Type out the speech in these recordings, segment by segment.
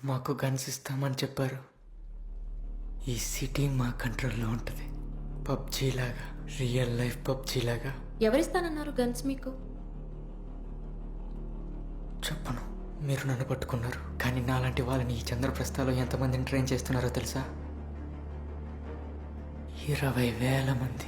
మాకు గన్స్ ఇస్తామని చెప్పారు. ఈ సిటీ మా కంట్రోల్లో ఉంటుంది. పబ్జీ లాగా, రియల్ లైఫ్ పబ్జీ లాగా. ఎవరిస్తానన్నారు గన్స్ మీకు? చెప్పను, మీరు నన్ను పట్టుకున్నారు. కానీ నాలాంటి వాళ్ళని ఈ చంద్రప్రస్థలో ఎంతమందిని ట్రైన్ చేస్తున్నారో తెలుసా? 20,000 మంది.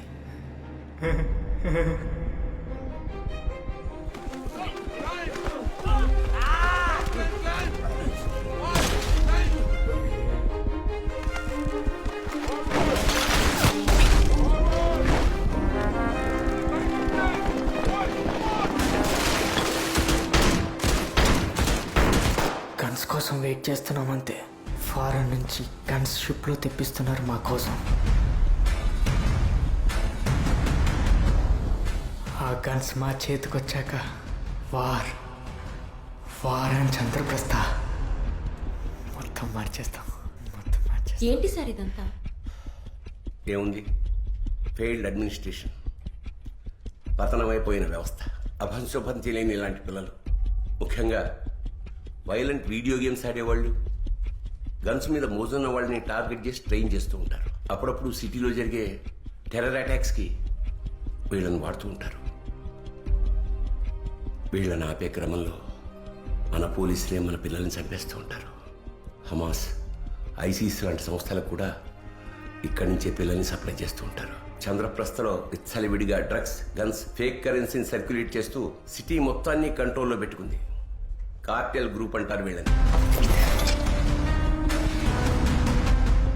గన్స్ కోసం వెయిట్ చేస్తున్నామంతే. ఫారెన్ నుంచి గన్స్ షిప్లో తెప్పిస్తున్నారు మా కోసం. ఆ గన్స్ మా చేతికొచ్చాక వార్ అండ్ చంద్రప్రస్థ మొత్తం మార్చేస్తాం. ఏంటి సార్ ఇదంతా? ఏముంది, ఫెయిల్డ్ అడ్మినిస్ట్రేషన్, పతనమైపోయిన వ్యవస్థ, అభంశుభం తెలియని ఇలాంటి పిల్లలు, ముఖ్యంగా వైలెంట్ వీడియో గేమ్స్ ఆడేవాళ్ళు, గన్స్ మీద మోజున్న వాళ్ళని టార్గెట్ చేసి ట్రైన్ చేస్తూ ఉంటారు. అప్పుడప్పుడు సిటీలో జరిగే టెర్రర్ అటాక్స్కి వీళ్ళని వాడుతూ ఉంటారు. వీళ్ళని ఆపే క్రమంలో మన పోలీసులే మన పిల్లల్ని చంపేస్తూ ఉంటారు. హమాస్, ఐసీస్ లాంటి సంస్థలకు కూడా ఇక్కడి నుంచే పిల్లల్ని సప్లై చేస్తూ ఉంటారు. చంద్రప్రస్థలో విచ్చలవిడిగా డ్రగ్స్, గన్స్, ఫేక్ కరెన్సీని సర్క్యులేట్ చేస్తూ సిటీ మొత్తాన్ని కంట్రోల్లో పెట్టుకుంది. కార్టెల్ గ్రూప్ అంటారు వీళ్ళని.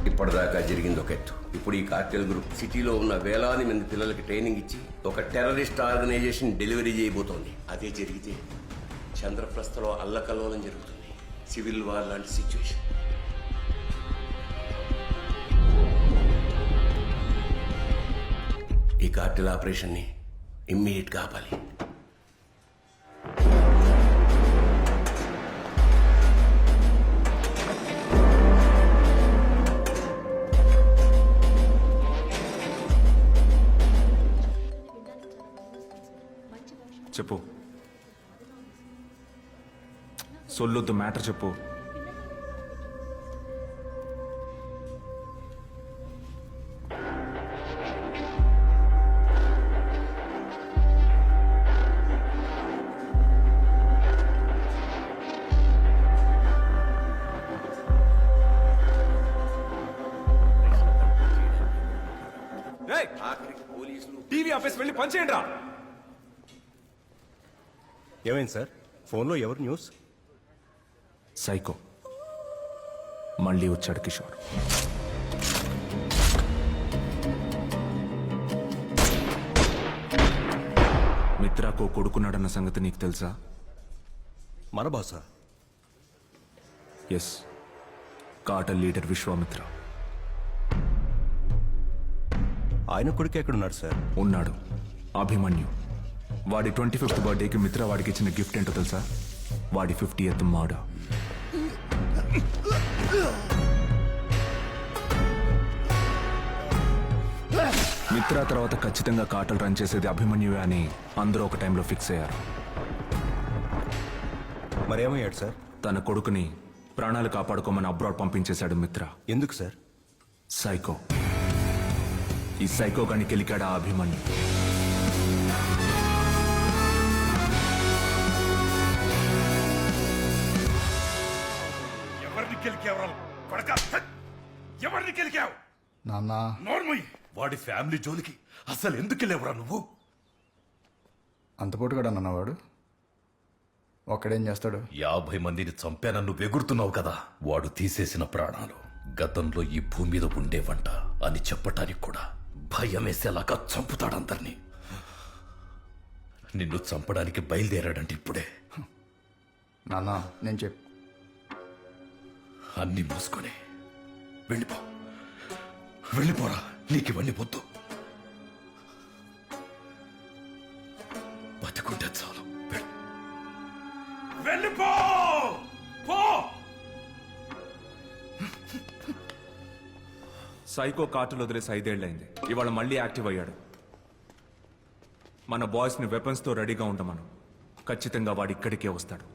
ఇప్పటిదాకా జరిగింది ఒక ఎత్తు. ఇప్పుడు ఈ కార్టెల్ గ్రూప్ సిటీలో ఉన్న వేలాది మంది పిల్లలకి ట్రైనింగ్ ఇచ్చి ఒక టెర్రరిస్ట్ ఆర్గనైజేషన్ డెలివరీ చేయబోతోంది. అదే జరిగితే చంద్రప్రస్థలో అల్లకల్లోలం జరుగుతుంది. సివిల్ వార్ లాంటి సిచ్యువేషన్. ఈ కార్టెల్ ఆపరేషన్ని ఇమ్మీడియట్గా ఆపాలి. చెప్పు, సొల్లొద్దు, మ్యాటర్ చెప్పు. టీవీ ఆఫీస్ వెళ్ళి పనిచేయండి రా. ఏమైంది సార్? ఫోన్లో ఎవరు న్యూస్? సైకో మళ్ళీ వచ్చాడు కిషోర్. మిత్రాకు కొడుకున్నాడన్న సంగతి నీకు తెలుసా? మన బాసా? Yes, cartel leader Vishwamitra. ఆయన కొడుకు ఎక్కడున్నాడు సార్? ఉన్నాడు, అభిమన్యు. వాడి 25th బర్త్డేకి మిత్ర వాడికి ఇచ్చిన గిఫ్ట్ ఏంటో తెలుసా? వాడి 50th మర్డర్. మిత్ర తర్వాత ఖచ్చితంగా కార్టల్ రన్ చేసేది అభిమన్యువే అని అందరూ ఒక టైంలో ఫిక్స్ అయ్యారు. మరేమయ్యాడు సార్? తన కొడుకుని ప్రాణాలు కాపాడుకోమని అబ్రాడ్ పంపించేశాడు మిత్ర. ఎందుకు సార్? సైకో. ఈ సైకో గాని కెలికాడా అభిమన్యు. ఎవరిని గెలికావు నాన్నా? నోర్మయ్య, వాడి ఫ్యామిలీ జోలికి అసలు ఎందుకు వెళ్ళేవరా నువ్వు? అంత పోటుగాడు అన్నవాడు ఒక్కడేం చేస్తాడు? 50 మందిని చంపానన్ను వెగురుతున్నావు కదా. వాడు తీసేసిన ప్రాణాలు గతంలో ఈ భూమి మీద ఉండేవంట అని చెప్పటానికి కూడా భయం వేసేలాగా చంపుతాడందరినీ. నిన్ను చంపడానికి బయలుదేరాడంటే ఇప్పుడే. నాన్నా నేను అన్ని మూసుకొని వెళ్ళిపోరా. నీకు ఇవన్నీ వద్దు. బతికుంటే చాలు. వెళ్ళిపో. సైకో కార్టల్ వదిలేసి 5 ఏళ్లైంది. ఇవాళ మళ్ళీ యాక్టివ్ అయ్యాడు. మన బాయ్స్ ని వెపన్స్ తో రెడీగా ఉండమను. ఖచ్చితంగా వాడు ఇక్కడికే వస్తాడు.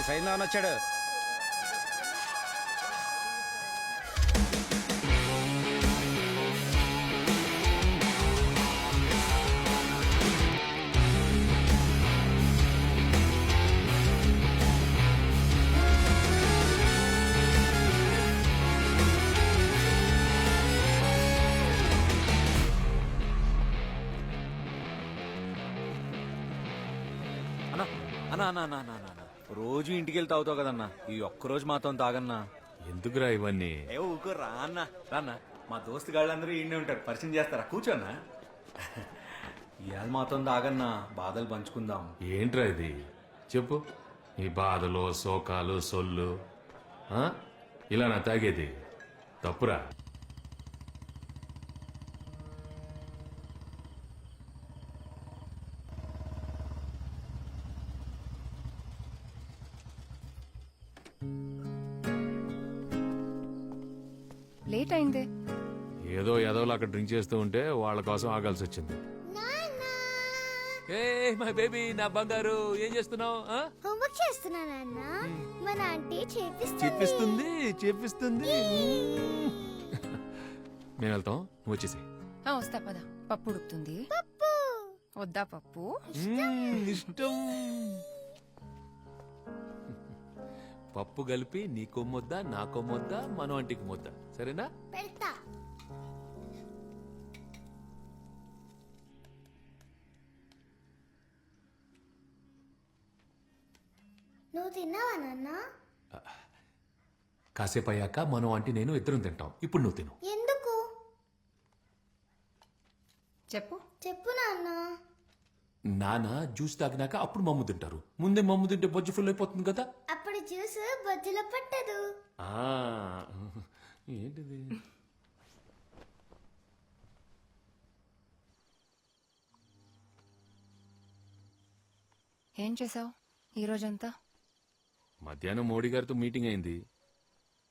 సైందవన్ వచ్చాడు. అన్నా అన్నా అన్నా అన్నా అన్నా అన్నా రోజు ఇంటికి వెళ్తే అవుతావు కదన్నా, ఈ ఒక్కరోజు మాతో తాగన్నా. ఎందుకురా ఇవన్నీ? ఏ ఊకో రా అన్న రాన్నా, మా దోస్తు గాళ్ళందరూ ఈయనే ఉంటారు, పరిచయం చేస్తారా? కూర్చోన్నా. ఇవాళ మాతో తాగన్నా, బాధలు పంచుకుందాం. ఏంట్రా ఇది? చెప్పు. ఈ బాధలు, శోకాలు, సొల్లు ఆ? ఇలా నా తాగేది తప్పురా. లేట్ అయిందే. ఏదో ఎదవలు అక్కడ డ్రింక్ చేస్తూ ఉంటే వాళ్ళ కోసం ఆగాల్సి వచ్చింది. మై బేబీ, నా బంగారు, ఏం చేస్తున్నావు? హోంవర్క్ చేస్తున్నానన్న. మన ఆంటీ చెప్పిస్తుంది చెప్పిస్తుంది. మేము వెళ్తాం, నువ్వు వచ్చేసి. వస్తా పద. పప్పు ఉడుకుతుంది. వద్దా పప్పు? ఇష్టం. పప్పు కలిపి నీకో ముద్ద, నాకో ముద్ద, మన వంటికి ముద్ద, సరేనా? పెడతా. నువ్వు తిన్నావా నాన్న? కాసేపు అయ్యాక మనం వంటి నేను ఇద్దరం తింటాం. ఇప్పుడు నువ్వు తిను. ఎందుకు? చెప్పు. చెప్పు నాన్న. నాన్న జ్యూస్ తాగినాక అప్పుడు మమ్ము తింటారు. ముందే మమ్ము తింటే బొజ్జు ఫుల్ అయిపోతుంది కదా. అప్పుడు జ్యూస్ బొజ్జులో పట్టదు. ఆ, ఏంటిది? ఏం చేసావు ఈ రోజంతా? మధ్యాహ్నం మోడీ గారితో మీటింగ్ అయింది.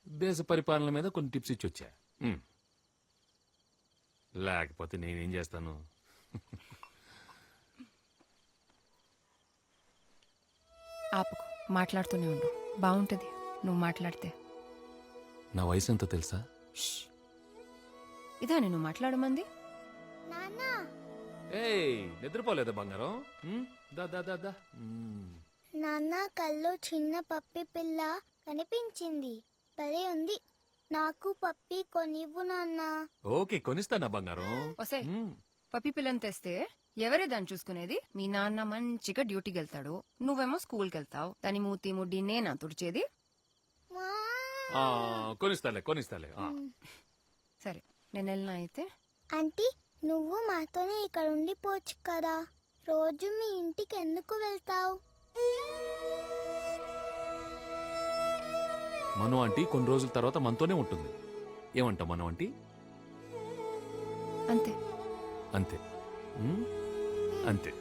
దేశ పరిపాలన మీద కొన్ని టిప్స్ ఇచ్చి వచ్చా. లేకపోతే నేనేం చేస్తాను? ఆపుకు, మాట్లాడుతూనే ఉండు. బాగుంటది నువ్వు మాట్లాడితే. నా వయసు ఎంతో తెలుసా? ఇదా నేను మాట్లాడమంది? నాన్న ఏయ్, నిద్రపోలేదా బంగారం? దా దా దా దా. నాన్న కల్లో చిన్న పప్పి పిల్ల కనిపించింది. భలే ఉంది. నాకు పప్పి కొనివ్వు నాన్న. ఓకే, కొనిస్తానా బంగారం? వసే, పప్పి పిల్లని తెస్తే ఎవరే దాన్ని చూసుకునేది? మీ నాన్న మంచిగా డ్యూటీకి వెళ్తాడు, నువ్వేమో స్కూల్కి వెళ్తావు. దాని మూతి ముడ్డి నేనా తుడిచేది? ఆ, కొనిస్తాలే కొనిస్తాలే. సరే, నేను వెళ్ళినా అయితే. ఆంటీ, నువ్వు మాతోనే ఇక్కడ ఉండిపోవచ్చు కదా. రోజు మీ ఇంటికి ఎందుకు వెళ్తావు? మను ఆంటీ కొన్ని రోజుల తర్వాత మనతోనే ఉంటుంది. ఏమంటావు మను ఆంటీ? అంతే అంతే. అంతే.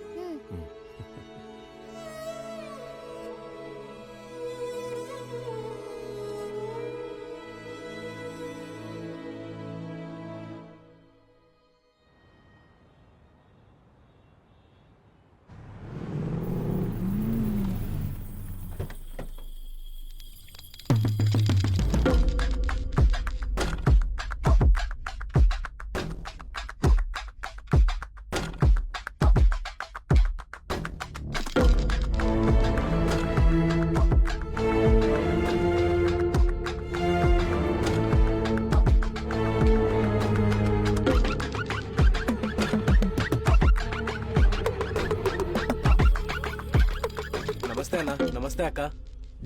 నమస్తే అన్న. నమస్తే అక్క.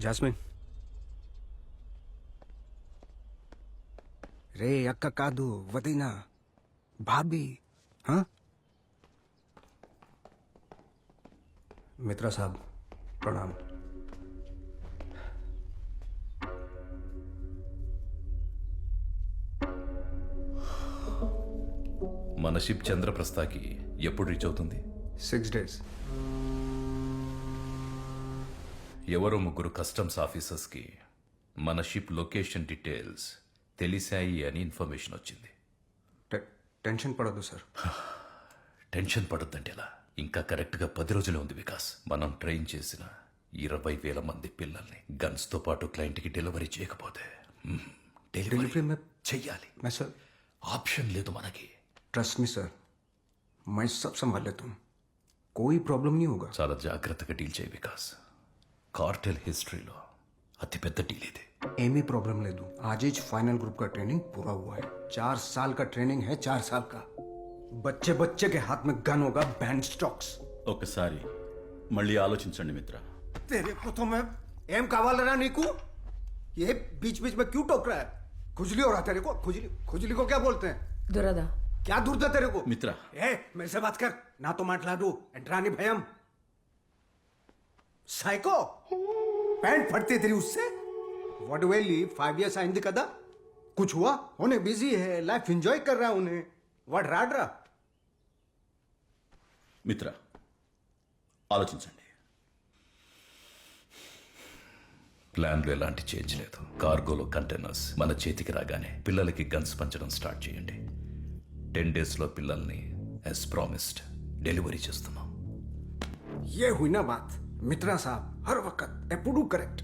జాస్మిన్. రే అక్క కాదు, వదినా, భాబీ. మిత్రా సాబ్ ప్రణామ్. మన షిప్ చంద్రప్రస్థకి ఎప్పుడు రీచ్ అవుతుంది? 6 days. ఎవరో ముగ్గురు కస్టమ్స్ ఆఫీసర్స్కి మన షిప్ లొకేషన్ డీటెయిల్స్ తెలిసాయి అని ఇన్ఫర్మేషన్ వచ్చింది. టెన్షన్ పడద్దు సార్. టెన్షన్ పడొద్దంటే ఎలా? ఇంకా కరెక్ట్గా 10 రోజులే ఉంది వికాస్. మనం ట్రైన్ చేసిన 20,000 మంది పిల్లల్ని గన్స్తో పాటు క్లయింట్కి డెలివరీ చేయకపోతే डिलीवरी డెలివరీ में చెయ్యాలి. मैं सर ఆప్షన్ లేదు మనకి. ट्रस्ट मी सर मैं सब संभाल लेता हूँ कोई प्रॉब्लम नहीं होगा చాలా జాగ్రత్తగా డీల్ చేయి వికాస్. కార్టెల్ హిస్టరీలో అతిపెద్ద డీల్ ఇది. एमी प्रॉब्लम ले दूँ आज ही फाइनल ग्रुप का ट्रेनिंग पूरा हुआ है 4 साल का ट्रेनिंग है 4 साल का बच्चे बच्चे के हाथ में गन होगा बैंड स्टॉक्स ఒకసారి మళ్ళీ ఆలోచించండి మిత్ర. तेरे को तो मैं एम कावाल रहा नीकू ये बीच बीच में क्यों टोक रहा है खुजली हो रहा तेरे को खुजली खुजली को क्या बोलते हैं దురద क्या दूर था तेरे को మిత్ర ए मेरे से बात कर ना तो माटला दू एंट्रानी भयम साइको पैंट फटती तेरी उससे व्हाट वेली 5 years आइंदी कदा कुछ हुआ उन्हें बिजी है लाइफ एंजॉय कर रहा है उन्हें व्हाट राडरा మిత్ర ఆలోచించండి. ప్లాన్లో ఎలాంటి చేంజ్ లేదు. కార్గోలో కంటైనర్స్ మన చేతికి రాగానే పిల్లలకి గన్స్ పంచడం స్టార్ట్ చేయండి. 10 daysలో పిల్లల్ని యాజ్ ప్రామిస్డ్ డెలివరీ చేస్తున్నాం. ये हुई ना बात मित्रा साहब हर वक्त एपुडू करेक्ट